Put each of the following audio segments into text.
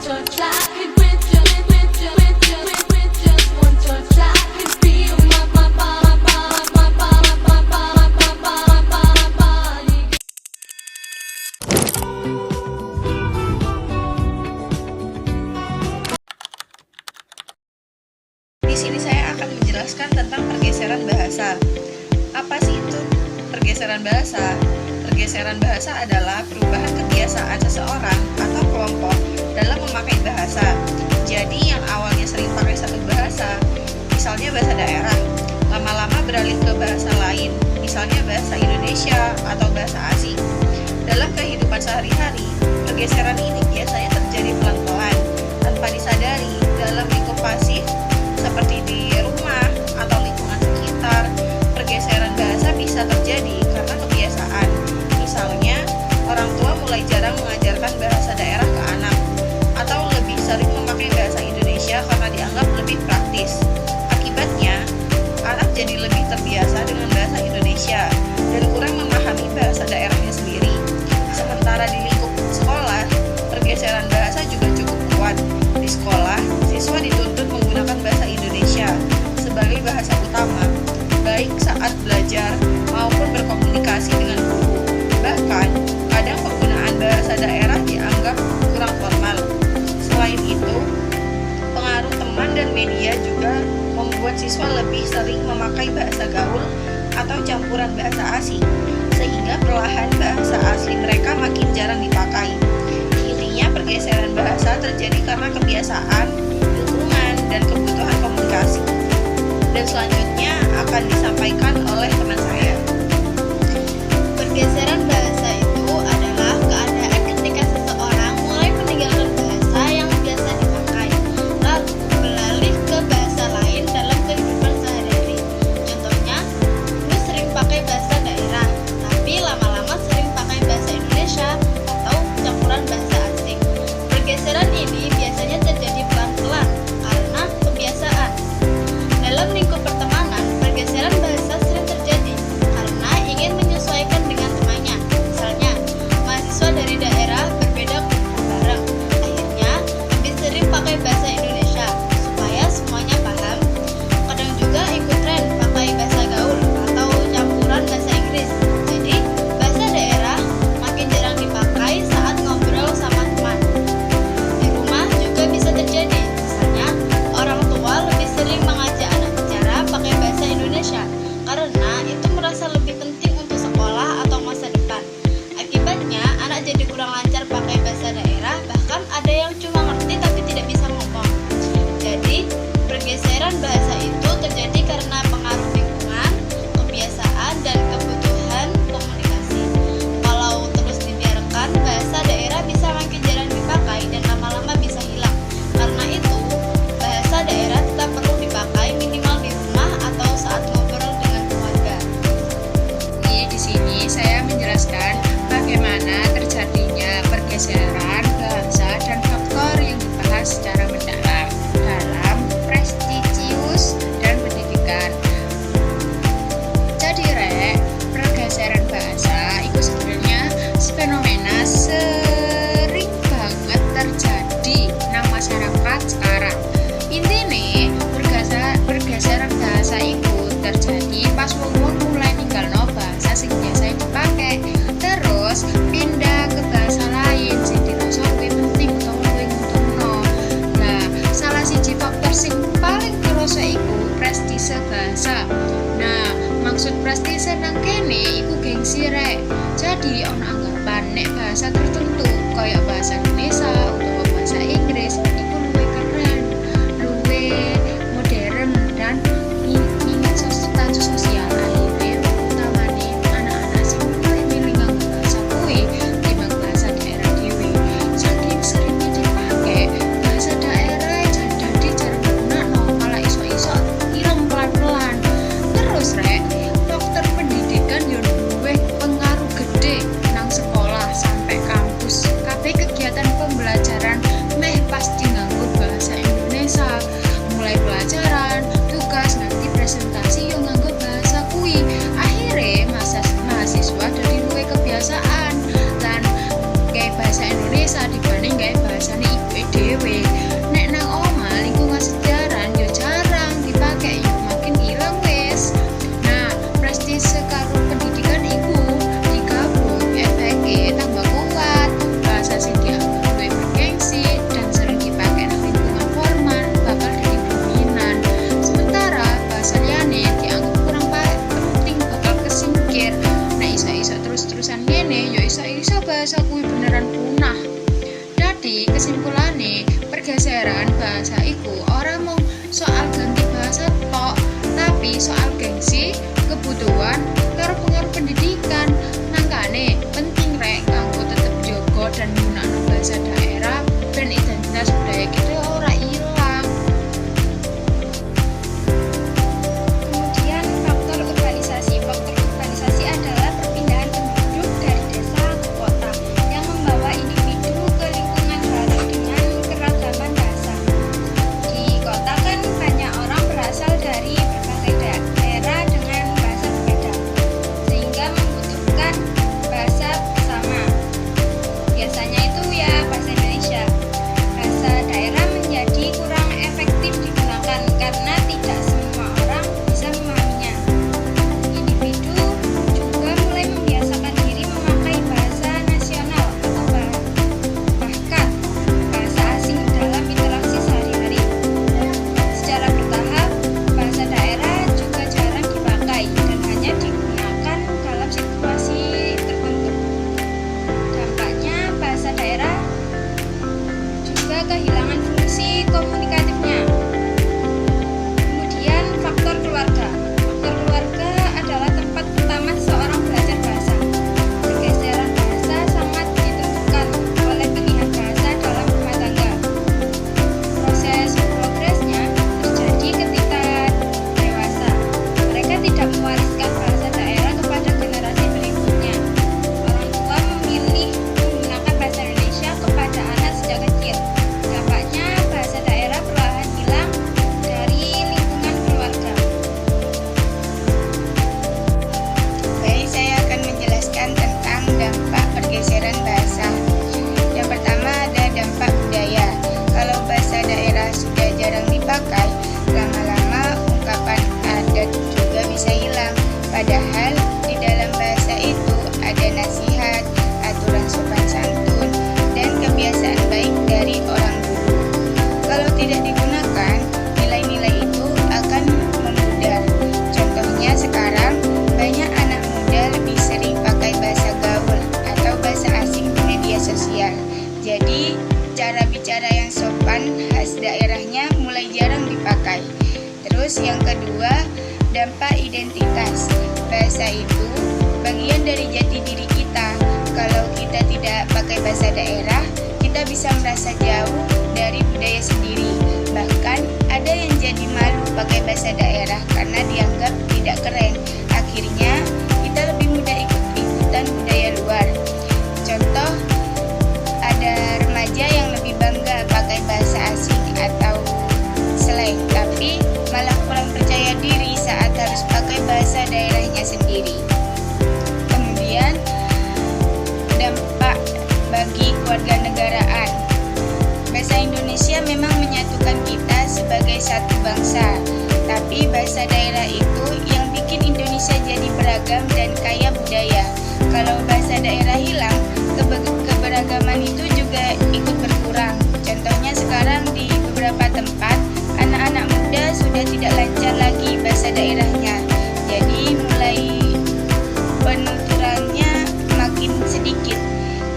touch, I could with just one touch, I could feel my body. Di sini saya akan menjelaskan tentang pergeseran bahasa. Apa sih itu pergeseran bahasa? Pergeseran bahasa adalah perubahan kebiasaan seseorang atau kelompok dalam memakai bahasa. Jadi yang awalnya sering pakai satu bahasa, misalnya bahasa daerah, lama-lama beralih ke bahasa lain, misalnya bahasa Indonesia atau bahasa asing. Dalam kehidupan sehari-hari, pergeseran ini biasanya terjadi pelan-pelan, tanpa disadari dalam lingkup pasif seperti di rumah atau lingkungan sekitar. Pergeseran bahasa bisa terjadi karena kebiasaan. Misalnya, orang tua mulai jarang mengajarkan bahasa daerah ke anak, atau lebih sering memakai bahasa Indonesia karena dianggap lebih praktis. Akibatnya, anak jadi lebih terbiasa dengan bahasa Indonesia dan kurang memahami bahasa daerahnya sendiri. Sementara di lingkup sekolah, pergeseran bahasa juga cukup kuat. Di sekolah, siswa dituntut menggunakan bahasa Indonesia sebagai bahasa utama, baik saat belajar maupun berkomunikasi dengan guru. Bahkan, kadang penggunaan bahasa daerah dianggap kurang formal. Selain itu, pengaruh teman dan media juga membuat siswa lebih sering memakai bahasa gaul atau campuran bahasa asing, sehingga perlahan bahasa asli mereka makin jarang dipakai. Intinya, pergeseran bahasa terjadi karena kebiasaan, lingkungan, dan kebutuhan komunikasi. Dan selanjutnya akan disampaikan oleh teman saya. Pergeseran bahasa itu adalah keadaan ketika seseorang mulai meninggalkan bahasa yang biasa dipakai, lalu beralih ke bahasa lain dalam kehidupan sehari-hari. Contohnya, dulu sering pakai bahasa daerah, tapi lama-lama sering pakai bahasa Indonesia atau campuran bahasa asing. Pergeseran ini biasanya terjadi pelan-pelan karena kebiasaan. Dalam lingkup pertemanan, pergeseran bahasa sering terjadi karena ingin menyesuaikan dengan temannya. kehilangan fungsi komunikatifnya. Kemudian faktor keluarga. Faktor keluarga adalah tempat pertama seseorang belajar bahasa. Pergeseran bahasa sangat ditentukan oleh pilihan bahasa dalam rumah tangga. Proses progresnya terjadi ketika dewasa. Mereka tidak mewariskan bahasa daerah kepada generasi berikutnya. Orang tua memilih menggunakan bahasa Indonesia kepada anak sejak kecil. Dampaknya bahasa daerah perlahan hilang dari lingkungan keluarga. Baik, saya akan menjelaskan tentang dampak pergeseran bahasa. Yang pertama ada dampak budaya. Kalau bahasa daerah sudah jarang dipakai, lama-lama ungkapan adat juga bisa hilang. Padahal di dalam bahasa itu ada nasihat, aturan sopan santun, dan kebiasaan baik dari orang dulu. Kalau tidak digunakan, nilai-nilai itu akan memudar. Contohnya sekarang, banyak anak muda lebih sering pakai bahasa gaul atau bahasa asing di media sosial. Jadi, cara bicara yang sopan khas daerahnya mulai jarang dipakai. Terus yang kedua, dampak identitas. Bahasa itu bagian dari jati diri kita. Kalau kita tidak pakai bahasa daerah, kita bisa merasa jauh dari budaya sendiri. Bahkan ada yang jadi malu pakai bahasa daerah karena dianggap tidak keren. Akhirnya kita lebih mudah ikut-ikutan budaya luar. Contoh, ada remaja yang lebih bangga pakai bahasa asing atau slang, tapi malah kurang percaya diri saat harus pakai bahasa daerahnya sendiri. Kemudian dampak bagi kewarganegaraan. Bahasa Indonesia memang menyatukan kita sebagai satu bangsa, tapi bahasa daerah itu yang bikin Indonesia jadi beragam dan kaya budaya. Kalau bahasa daerah hilang, keberagaman itu juga ikut berkurang. Contohnya sekarang di beberapa tempat, anak-anak muda sudah tidak lancar lagi bahasa daerahnya. Jadi mulai penuturannya makin sedikit.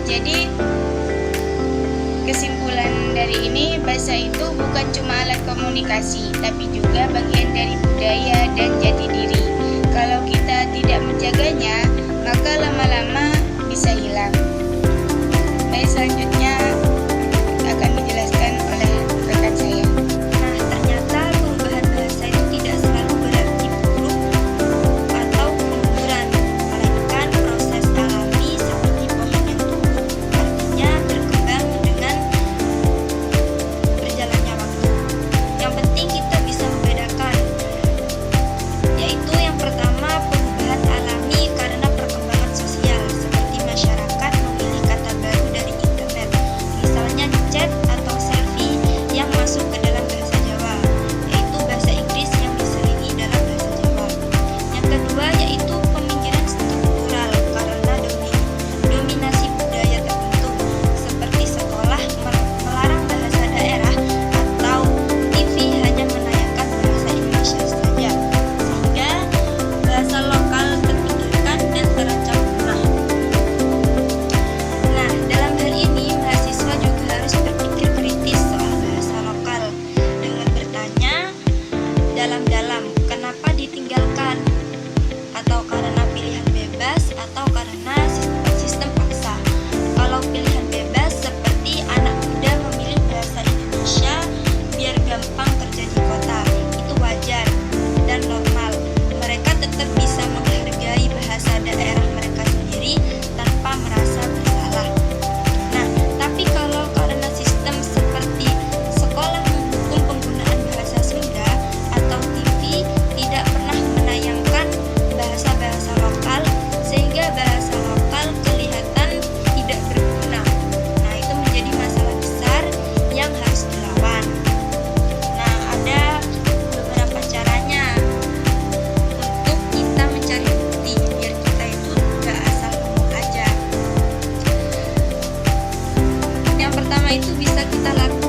Jadi kesimpulan dari ini, bahasa itu bukan cuma alat komunikasi, tapi juga bagian dari budaya dan jati diri. Kalau kita tidak menjaganya, maka lama-lama bisa hilang. Baik, selanjutnya akan dijelaskan oleh rekan saya. Nah, ternyata perubahan bahasa itu tidak selalu berarti buruk atau kemunduran, melainkan proses alami seperti pohon yang tumbuh. Artinya berkembang dengan berjalannya waktu. Yang penting kita bisa membedakan, yaitu yang pertama, perubahan alami karena perkembangan sosial, seperti masyarakat memilih kata baru dari internet, misalnya chat atau selfie yang masuk ke dalam bahasa Jawa, yaitu bahasa Inggris yang diselingi dalam bahasa Jawa. Yang kedua yaitu pemikiran struktural karena dominasi budaya tertentu, seperti sekolah melarang bahasa daerah atau TV hanya menayangkan bahasa Indonesia saja, sehingga bahasa lokal terpinggirkan dan terancam punah. Nah, dalam hal ini mahasiswa juga harus berpikir kritis soal bahasa lokal dengan bertanya dalam-dalam, kenapa ditinggalkan? Atau karena pilihan bebas atau karena sistem paksa. Kalau pilihan bebas seperti anak muda memilih bahasa Indonesia biar gampang kerja di kota, itu wajar dan normal. Mereka tetap bisa menghargai bahasa daerah mereka sendiri tanpa merasa bersalah. Nah, tapi kalau karena sistem seperti sekolah mendukung penggunaan bahasa Sunda atau TV tidak pernah menayangkan bahasa-bahasa lokal, sehingga bahasa lokal kelihatan tidak berguna. Nah, itu menjadi masalah besar yang harus dilawan. Nah, ada beberapa caranya untuk kita mencari bukti biar kita itu gak asal ngomong aja. Yang pertama itu bisa kita lakukan